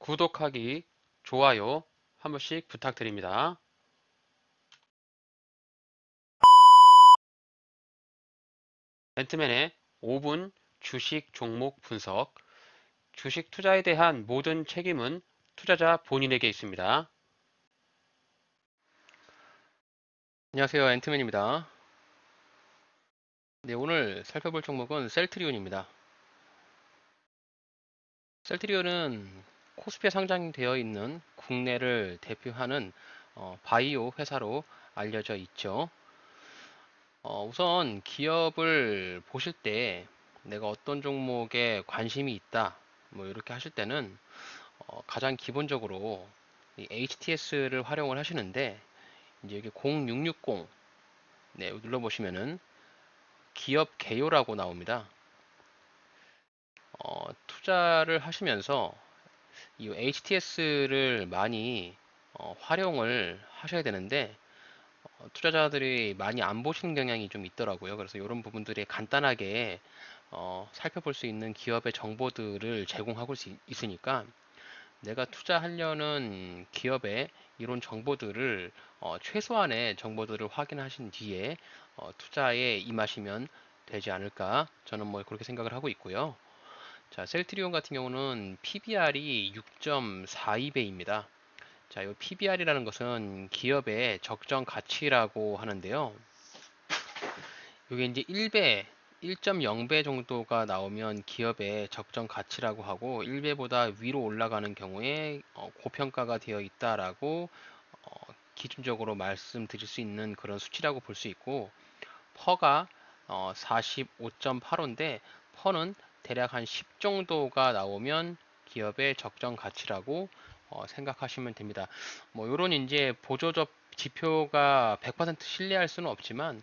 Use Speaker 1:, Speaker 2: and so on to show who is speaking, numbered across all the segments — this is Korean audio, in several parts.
Speaker 1: 구독하기, 좋아요 한 번씩 부탁드립니다. 벤트맨의 5분 주식 종목 분석. 주식 투자에 대한 모든 책임은 투자자 본인에게 있습니다.
Speaker 2: 안녕하세요. 앤트맨입니다. 네, 오늘 살펴볼 종목은 셀트리온입니다. 셀트리온은 코스피에 상장되어 있는 국내를 대표하는 바이오 회사로 알려져 있죠. 우선 기업을 보실 때 내가 어떤 종목에 관심이 있다, 뭐 이렇게 하실 때는 가장 기본적으로 HTS를 활용을 하시는데 이제 여기 0660 네, 눌러보시면은 기업 개요라고 나옵니다. 투자를 하시면서 이 HTS를 많이 활용을 하셔야 되는데 투자자들이 많이 안 보시는 경향이 좀 있더라고요. 그래서 이런 부분들이 간단하게 살펴볼 수 있는 기업의 정보들을 제공하고 있으니까 내가 투자하려는 기업의 이런 정보들을 최소한의 정보들을 확인하신 뒤에 투자에 임하시면 되지 않을까 저는 뭐 그렇게 생각을 하고 있고요. 자, 셀트리온 같은 경우는 PBR이 6.42배입니다. 자, 이 PBR이라는 것은 기업의 적정 가치라고 하는데요. 이게 이제 1배, 1.0배 정도가 나오면 기업의 적정 가치라고 하고 1배보다 위로 올라가는 경우에 고평가가 되어 있다라고 기준적으로 말씀드릴 수 있는 그런 수치라고 볼 수 있고 퍼가 45.85인데 퍼는 대략 한 10 정도가 나오면 기업의 적정 가치라고 생각하시면 됩니다. 뭐 이런 이제 보조적 지표가 100% 신뢰할 수는 없지만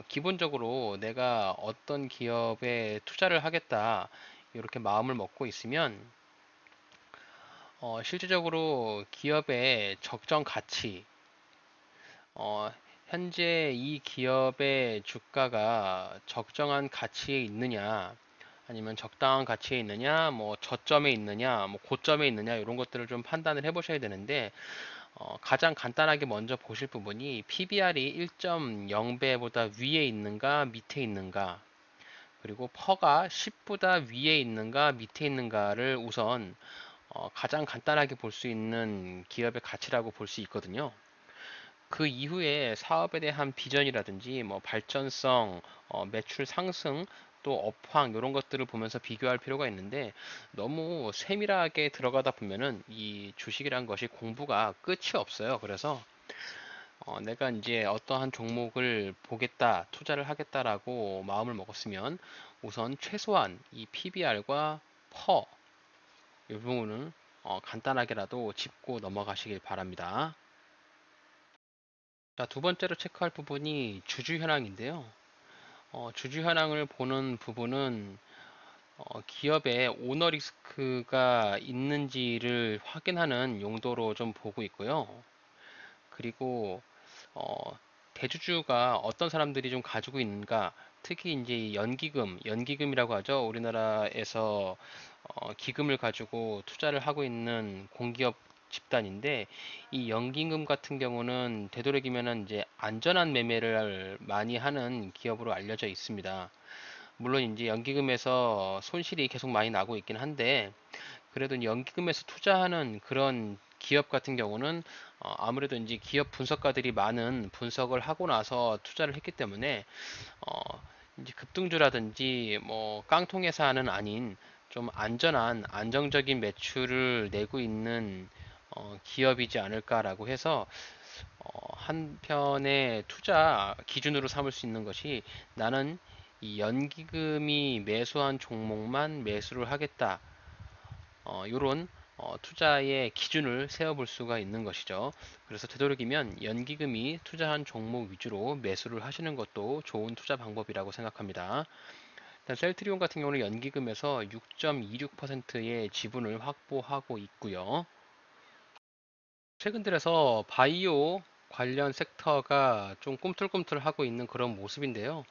Speaker 2: 기본적으로 내가 어떤 기업에 투자를 하겠다 이렇게 마음을 먹고 있으면 실질적으로 기업의 적정 가치 어, 현재 이 기업의 주가가 적정한 가치에 있느냐, 아니면 적당한 가치에 있느냐, 뭐 저점에 있느냐, 뭐 고점에 있느냐 이런 것들을 좀 판단을 해보셔야 되는데 가장 간단하게 먼저 보실 부분이 PBR이 1.0배보다 위에 있는가 밑에 있는가, 그리고 퍼가 10보다 위에 있는가 밑에 있는가를 우선 가장 간단하게 볼 수 있는 기업의 가치라고 볼 수 있거든요. 그 이후에 사업에 대한 비전이라든지 뭐 발전성, 매출 상승, 또 업황 이런 것들을 보면서 비교할 필요가 있는데 너무 세밀하게 들어가다 보면은 이 주식이란 것이 공부가 끝이 없어요. 그래서 내가 이제 어떠한 종목을 보겠다, 투자를 하겠다라고 마음을 먹었으면 우선 최소한 이 PBR과 퍼 이 부분은 간단하게라도 짚고 넘어가시길 바랍니다. 자, 두 번째로 체크할 부분이 주주 현황인데요. 주주 현황을 보는 부분은 기업의 오너 리스크가 있는지를 확인하는 용도로 좀 보고 있고요. 그리고 어, 대주주가 어떤 사람들이 좀 가지고 있는가, 특히 이제 연기금이라고 하죠. 우리나라에서 기금을 가지고 투자를 하고 있는 공기업 집단인데 이 연기금 같은 경우는 되도록이면은 이제 안전한 매매를 많이 하는 기업으로 알려져 있습니다. 물론 이제 연기금에서 손실이 계속 많이 나고 있긴 한데 그래도 연기금에서 투자하는 그런 기업 같은 경우는 아무래도 이제 기업 분석가들이 많은 분석을 하고 나서 투자를 했기 때문에 어, 이제 급등주라든지 뭐 깡통회사는 아닌 좀 안전한 안정적인 매출을 내고 있는 기업이지 않을까라고 해서 한편의 투자 기준으로 삼을 수 있는 것이 나는 이 연기금이 매수한 종목만 매수를 하겠다. 요런 투자의 기준을 세워볼 수가 있는 것이죠. 그래서 되도록이면 연기금이 투자한 종목 위주로 매수를 하시는 것도 좋은 투자 방법이라고 생각합니다. 일단 셀트리온 같은 경우는 연기금에서 6.26%의 지분을 확보하고 있고요. 최근 들어서 바이오 관련 섹터가 좀 꿈틀꿈틀하고 있는 그런 모습인데요.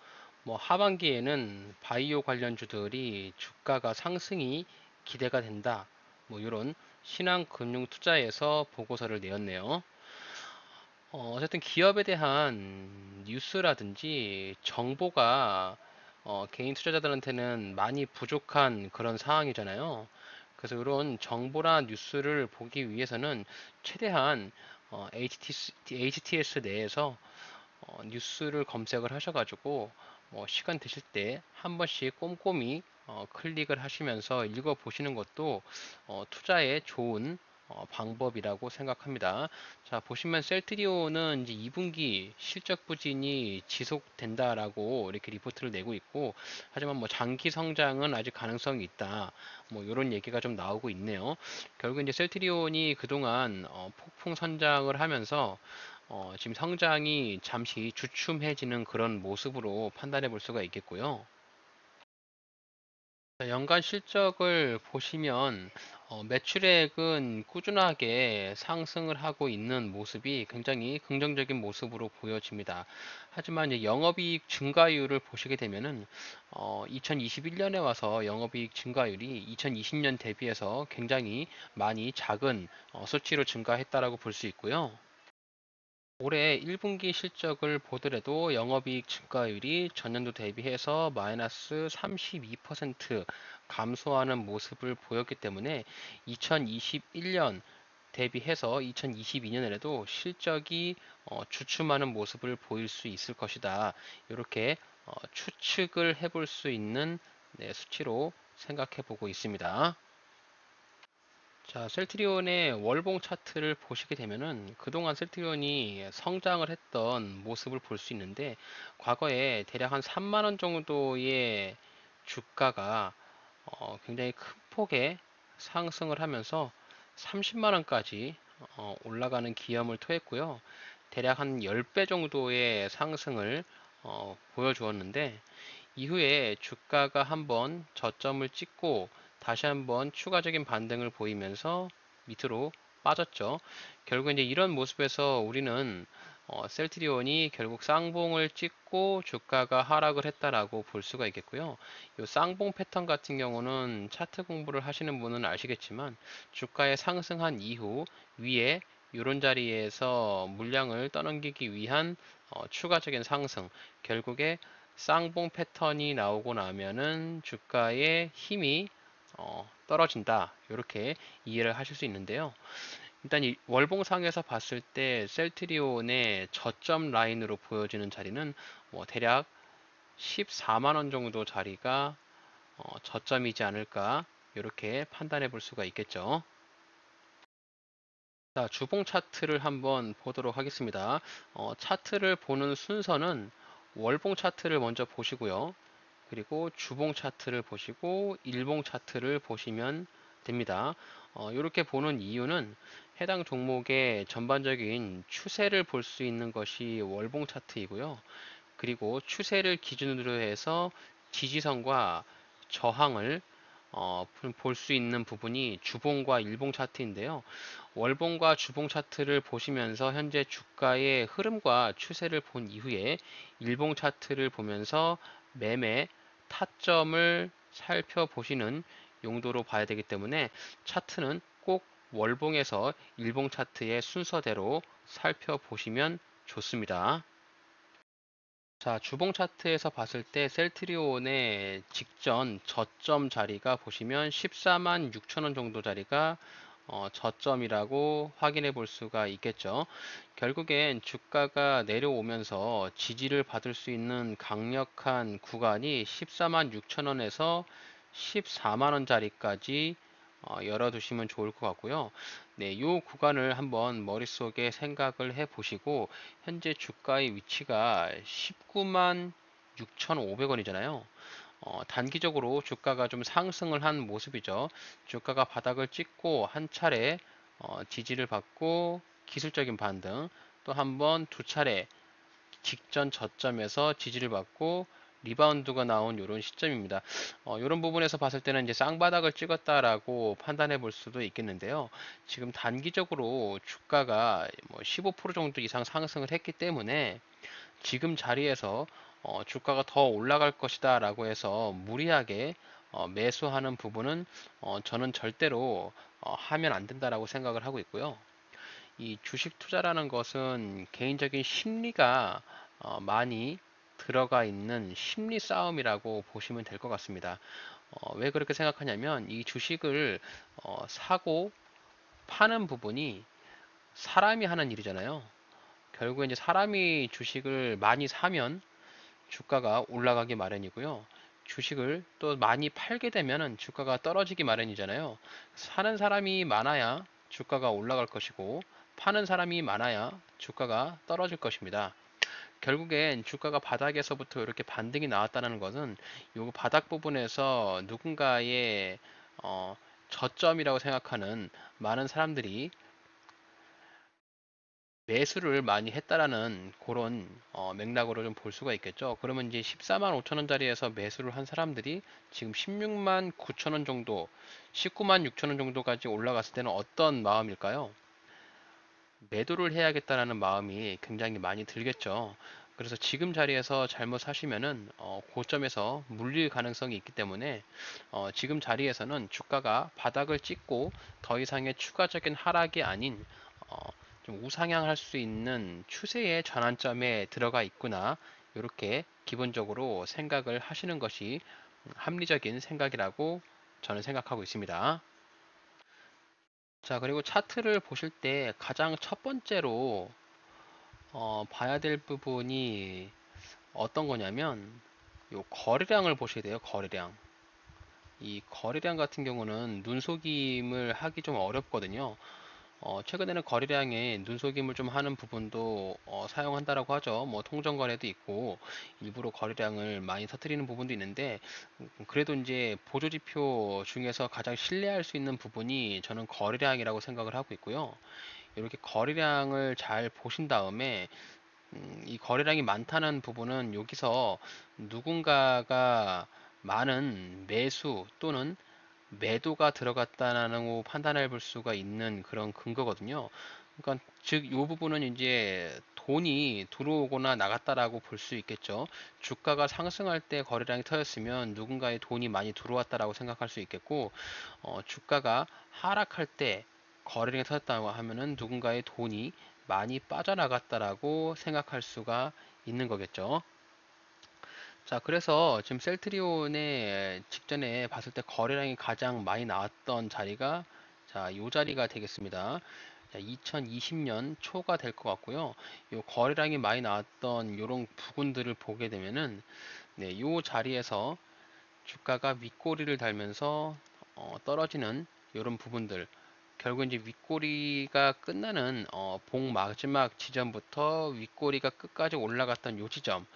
Speaker 2: 뭐 하반기에는 바이오 관련주들이 주가가 상승이 기대가 된다. 뭐 이런 신한금융투자에서 보고서를 내었네요. 어쨌든 기업에 대한 뉴스라든지 정보가 개인 투자자들한테는 많이 부족한 그런 상황이잖아요. 그래서 이런 정보나 뉴스를 보기 위해서는 최대한 HTS 내에서 뉴스를 검색을 하셔가지고 시간 되실 때 한 번씩 꼼꼼히 클릭을 하시면서 읽어 보시는 것도 투자에 좋은 방법이라고 생각합니다. 자, 보시면 셀트리온은 이제 2분기 실적 부진이 지속된다라고 이렇게 리포트를 내고 있고, 하지만 뭐 장기 성장은 아직 가능성이 있다. 뭐 이런 얘기가 좀 나오고 있네요. 결국 이제 셀트리온이 그동안 폭풍 선장을 하면서 지금 성장이 잠시 주춤해지는 그런 모습으로 판단해 볼 수가 있겠고요. 연간 실적을 보시면 매출액은 꾸준하게 상승을 하고 있는 모습이 굉장히 긍정적인 모습으로 보여집니다. 하지만 이제 영업이익 증가율을 보시게 되면은 2021년에 와서 영업이익 증가율이 2020년 대비해서 굉장히 많이 작은 수치로 증가했다라고 볼 수 있고요. 올해 1분기 실적을 보더라도 영업이익 증가율이 전년도 대비해서 마이너스 32% 감소하는 모습을 보였기 때문에 2021년 대비해서 2022년에도 실적이 주춤하는 모습을 보일 수 있을 것이다. 이렇게 추측을 해볼 수 있는 수치로 생각해 보고 있습니다. 자, 셀트리온의 월봉 차트를 보시게 되면은 그동안 셀트리온이 성장을 했던 모습을 볼 수 있는데, 과거에 대략 한 3만 원 정도의 주가가 굉장히 큰 폭의 상승을 하면서 30만 원까지 올라가는 기염을 토했고요. 대략 한 10배 정도의 상승을 보여주었는데, 이후에 주가가 한번 저점을 찍고 다시 한번 추가적인 반등을 보이면서 밑으로 빠졌죠. 결국 이제 이런 모습에서 우리는 셀트리온이 결국 쌍봉을 찍고 주가가 하락을 했다라고 볼 수가 있겠고요. 이 쌍봉 패턴 같은 경우는 차트 공부를 하시는 분은 아시겠지만, 주가의 상승한 이후 위에 이런 자리에서 물량을 떠넘기기 위한 추가적인 상승, 결국에 쌍봉 패턴이 나오고 나면은 주가의 힘이 떨어진다. 이렇게 이해를 하실 수 있는데요. 일단 이 월봉상에서 봤을 때 셀트리온의 저점 라인으로 보여지는 자리는 대략 14만 원 정도 자리가 저점이지 않을까, 이렇게 판단해 볼 수가 있겠죠. 자, 주봉 차트를 한번 보도록 하겠습니다. 차트를 보는 순서는 월봉 차트를 먼저 보시고요. 그리고 주봉 차트를 보시고 일봉 차트를 보시면 됩니다. 이렇게 보는 이유는 해당 종목의 전반적인 추세를 볼 수 있는 것이 월봉 차트이고요. 그리고 추세를 기준으로 해서 지지선과 저항을 볼 수 있는 부분이 주봉과 일봉 차트인데요. 월봉과 주봉 차트를 보시면서 현재 주가의 흐름과 추세를 본 이후에 일봉 차트를 보면서 매매 타점을 살펴보시는 용도로 봐야 되기 때문에 차트는 꼭 월봉에서 일봉 차트의 순서대로 살펴보시면 좋습니다. 자, 주봉 차트에서 봤을 때 셀트리온의 직전 저점 자리가 보시면 14만 6천 원 정도 자리가 저점이라고 확인해 볼 수가 있겠죠. 결국엔 주가가 내려오면서 지지를 받을 수 있는 강력한 구간이 14만 6천 원에서 14만 원 자리까지 열어두시면 좋을 것 같고요. 네, 이 구간을 한번 머릿속에 생각을 해 보시고, 현재 주가의 위치가 19만 6,500원이잖아요. 단기적으로 주가가 좀 상승을 한 모습이죠. 주가가 바닥을 찍고 한 차례 지지를 받고 기술적인 반등, 또 한 번 두 차례 직전 저점에서 지지를 받고 리바운드가 나온 이런 시점입니다. 이런 부분에서 봤을 때는 이제 쌍바닥을 찍었다라고 판단해 볼 수도 있겠는데요. 지금 단기적으로 주가가 뭐 15% 정도 이상 상승을 했기 때문에 지금 자리에서 주가가 더 올라갈 것이다 라고 해서 무리하게 매수하는 부분은 저는 절대로 하면 안 된다라고 생각을 하고 있고요. 이 주식 투자라는 것은 개인적인 심리가 많이 들어가 있는 심리 싸움이라고 보시면 될 것 같습니다. 왜 그렇게 생각하냐면 이 주식을 사고 파는 부분이 사람이 하는 일이잖아요. 결국에 이제 사람이 주식을 많이 사면 주가가 올라가기 마련이고요. 주식을 또 많이 팔게 되면 주가가 떨어지기 마련이잖아요. 사는 사람이 많아야 주가가 올라갈 것이고 파는 사람이 많아야 주가가 떨어질 것입니다. 결국엔 주가가 바닥에서부터 이렇게 반등이 나왔다는 것은 이 바닥 부분에서 누군가의 어, 저점이라고 생각하는 많은 사람들이 매수를 많이 했다라는 그런 맥락으로 좀 볼 수가 있겠죠. 그러면 이제 14만 5천 원짜리에서 매수를 한 사람들이 지금 16만 9천 원 정도, 19만 6천 원 정도까지 올라갔을 때는 어떤 마음일까요? 매도를 해야겠다라는 마음이 굉장히 많이 들겠죠. 그래서 지금 자리에서 잘못 사시면은 고점에서 물릴 가능성이 있기 때문에 지금 자리에서는 주가가 바닥을 찍고 더 이상의 추가적인 하락이 아닌 어, 좀 우상향할 수 있는 추세의 전환점에 들어가 있구나. 이렇게 기본적으로 생각을 하시는 것이 합리적인 생각이라고 저는 생각하고 있습니다. 자, 그리고 차트를 보실 때 가장 첫 번째로 봐야 될 부분이 어떤 거냐면 요 거래량을 보셔야 돼요. 거래량. 이 거래량 같은 경우는 눈속임을 하기 좀 어렵거든요. 최근에는 거래량에 눈속임을 좀 하는 부분도 사용한다라고 하죠. 뭐 통정 거래도 있고 일부러 거래량을 많이 터뜨리는 부분도 있는데 그래도 이제 보조 지표 중에서 가장 신뢰할 수 있는 부분이 저는 거래량이라고 생각을 하고 있고요. 이렇게 거래량을 잘 보신 다음에 이 거래량이 많다는 부분은 여기서 누군가가 많은 매수 또는 매도가 들어갔다라고 판단해 볼 수가 있는 그런 근거거든요. 그러니까 즉 이 부분은 이제 돈이 들어오거나 나갔다라고 볼 수 있겠죠. 주가가 상승할 때 거래량이 터졌으면 누군가의 돈이 많이 들어왔다라고 생각할 수 있겠고, 주가가 하락할 때 거래량이 터졌다고 하면은 누군가의 돈이 많이 빠져나갔다라고 생각할 수가 있는 거겠죠. 자, 그래서 지금 셀트리온의 직전에 봤을 때 거래량이 가장 많이 나왔던 자리가 자, 이 자리가 되겠습니다. 자, 2020년 초가 될 것 같고요. 이 거래량이 많이 나왔던 이런 부분들을 보게 되면은 네, 이 자리에서 주가가 윗꼬리를 달면서 떨어지는 이런 부분들 결국 이제 윗꼬리가 끝나는 봉 마지막 지점부터 윗꼬리가 끝까지 올라갔던 요 지점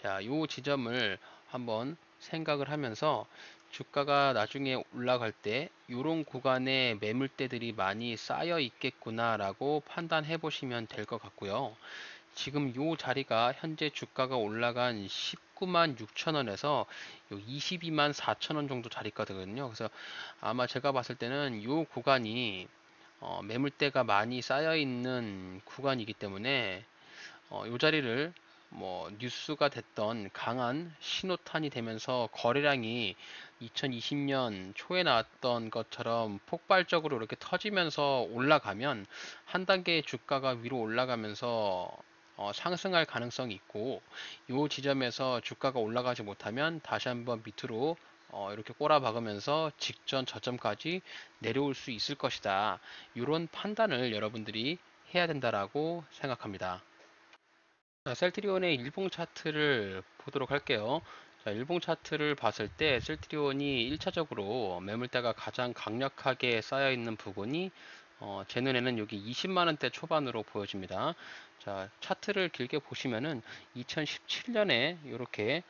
Speaker 2: 자, 요 지점을 한번 생각을 하면서 주가가 나중에 올라갈 때 요런 구간에 매물대들이 많이 쌓여 있겠구나라고 판단해 보시면 될 것 같고요. 지금 요 자리가 현재 주가가 올라간 19만 6천 원에서 요 22만 4천 원 정도 자리거든요. 그래서 아마 제가 봤을 때는 요 구간이 매물대가 많이 쌓여 있는 구간이기 때문에 요 자리를 뭐 뉴스가 됐던 강한 신호탄이 되면서 거래량이 2020년 초에 나왔던 것처럼 폭발적으로 이렇게 터지면서 올라가면 한 단계 주가가 위로 올라가면서 상승할 가능성이 있고 이 지점에서 주가가 올라가지 못하면 다시 한번 밑으로 이렇게 꼬라박으면서 직전 저점까지 내려올 수 있을 것이다. 이런 판단을 여러분들이 해야 된다라고 생각합니다. 자, 셀트리온의 일봉 차트를 보도록 할게요. 자, 일봉 차트를 봤을 때 셀트리온이 1차적으로 매물대가 가장 강력하게 쌓여 있는 부분이 제 눈에는 여기 20만 원대 초반으로 보여집니다. 자, 차트를 길게 보시면은 2017년에 이렇게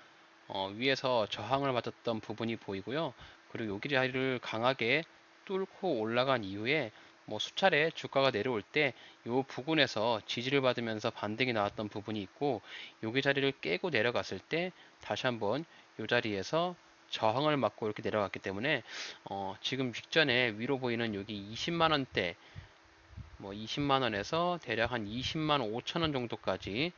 Speaker 2: 위에서 저항을 받았던 부분이 보이고요. 그리고 여기 자리를 강하게 뚫고 올라간 이후에 뭐 수차례 주가가 내려올 때 이 부근에서 지지를 받으면서 반등이 나왔던 부분이 있고 여기 자리를 깨고 내려갔을 때 다시 한번 이 자리에서 저항을 맞고 이렇게 내려갔기 때문에 지금 직전에 위로 보이는 여기 20만 원대 뭐 20만 원에서 대략 한 20만 5천 원 정도까지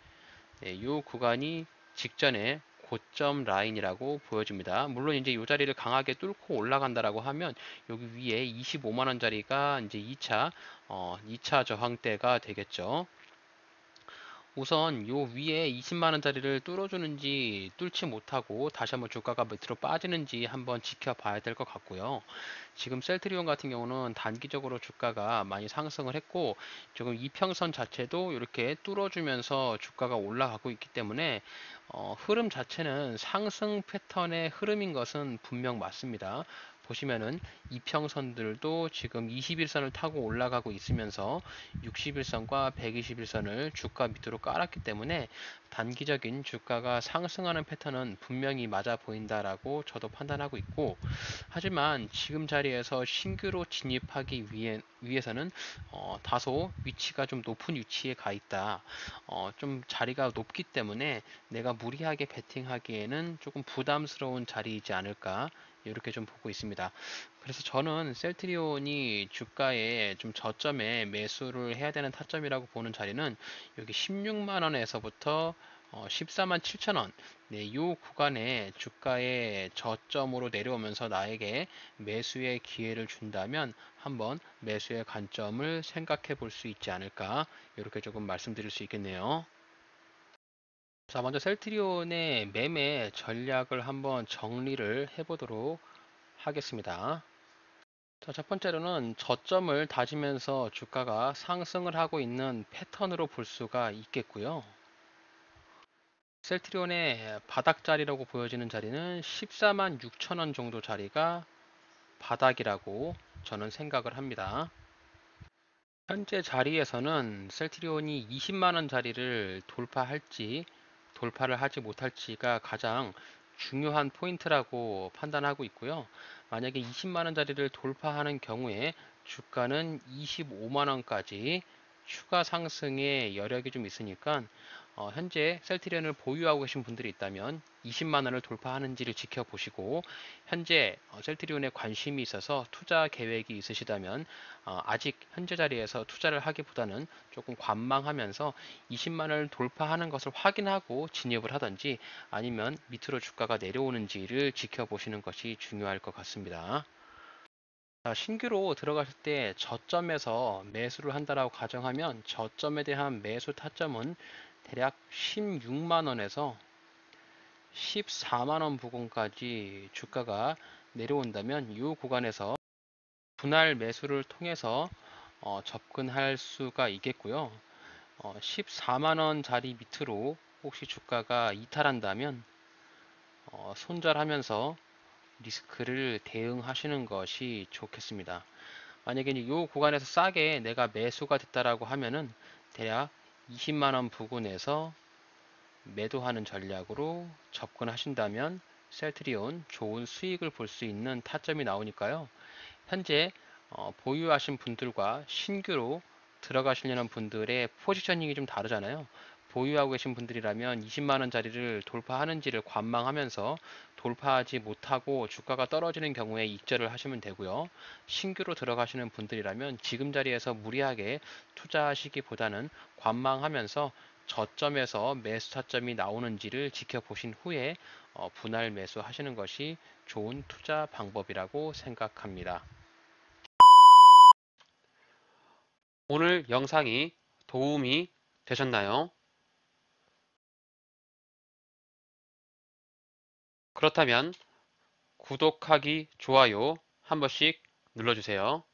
Speaker 2: 네, 이 구간이 직전에 고점 라인이라고 보여집니다. 물론 이제 이 자리를 강하게 뚫고 올라간다라고 하면 여기 위에 25만 원짜리가 이제 2차 저항대가 되겠죠. 우선 요 위에 20만 원짜리를 뚫어주는지 뚫지 못하고 다시 한번 주가가 밑으로 빠지는지 한번 지켜봐야 될 것 같고요. 지금 셀트리온 같은 경우는 단기적으로 주가가 많이 상승을 했고 지금 이평선 자체도 이렇게 뚫어주면서 주가가 올라가고 있기 때문에 흐름 자체는 상승 패턴의 흐름인 것은 분명 맞습니다. 보시면은 이평선들도 지금 21선을 타고 올라가고 있으면서 60일선과 120일선을 주가 밑으로 깔았기 때문에 단기적인 주가가 상승하는 패턴은 분명히 맞아 보인다라고 저도 판단하고 있고, 하지만 지금 자리에서 신규로 진입하기 위해서는 다소 위치가 좀 높은 위치에 가 있다. 좀 자리가 높기 때문에 내가 무리하게 베팅하기에는 조금 부담스러운 자리이지 않을까 이렇게 좀 보고 있습니다. 그래서 저는 셀트리온이 주가에 좀 저점에 매수를 해야 되는 타점이라고 보는 자리는 여기 16만 원에서부터 14만 7천 원, 네, 이 구간에 주가의 저점으로 내려오면서 나에게 매수의 기회를 준다면 한번 매수의 관점을 생각해 볼 수 있지 않을까 이렇게 조금 말씀드릴 수 있겠네요. 자, 먼저 셀트리온의 매매 전략을 한번 정리를 해보도록 하겠습니다. 자, 첫 번째로는 저점을 다지면서 주가가 상승을 하고 있는 패턴으로 볼 수가 있겠고요. 셀트리온의 바닥 자리라고 보여지는 자리는 14만 6천 원 정도 자리가 바닥이라고 저는 생각을 합니다. 현재 자리에서는 셀트리온이 20만 원 자리를 돌파를 하지 못할지가 가장 중요한 포인트라고 판단하고 있고요. 만약에 20만 원 자리를 돌파하는 경우에 주가는 25만 원까지 추가 상승의 여력이 좀 있으니까 현재 셀트리온을 보유하고 계신 분들이 있다면 20만 원을 돌파하는지를 지켜보시고, 현재 셀트리온에 관심이 있어서 투자 계획이 있으시다면 아직 현재 자리에서 투자를 하기보다는 조금 관망하면서 20만 원을 돌파하는 것을 확인하고 진입을 하든지 아니면 밑으로 주가가 내려오는지를 지켜보시는 것이 중요할 것 같습니다. 자, 신규로 들어갔을 때 저점에서 매수를 한다라고 가정하면 저점에 대한 매수 타점은 대략 16만 원에서 14만 원 부근까지 주가가 내려온다면 이 구간에서 분할 매수를 통해서 접근할 수가 있겠고요. 14만 원 자리 밑으로 혹시 주가가 이탈한다면 손절하면서 리스크를 대응하시는 것이 좋겠습니다. 만약에 이 구간에서 싸게 내가 매수가 됐다라고 하면은 대략 20만 원 부근에서 매도하는 전략으로 접근하신다면 셀트리온 좋은 수익을 볼 수 있는 타점이 나오니까요. 현재 보유하신 분들과 신규로 들어가시려는 분들의 포지셔닝이 좀 다르잖아요. 보유하고 계신 분들이라면 20만 원짜리를 돌파하는지를 관망하면서 돌파하지 못하고 주가가 떨어지는 경우에 익절을 하시면 되고요. 신규로 들어가시는 분들이라면 지금 자리에서 무리하게 투자하시기보다는 관망하면서 저점에서 매수 타점이 나오는지를 지켜보신 후에 분할 매수하시는 것이 좋은 투자 방법이라고 생각합니다.
Speaker 1: 오늘 영상이 도움이 되셨나요? 그렇다면 구독하기, 좋아요 한 번씩 눌러주세요.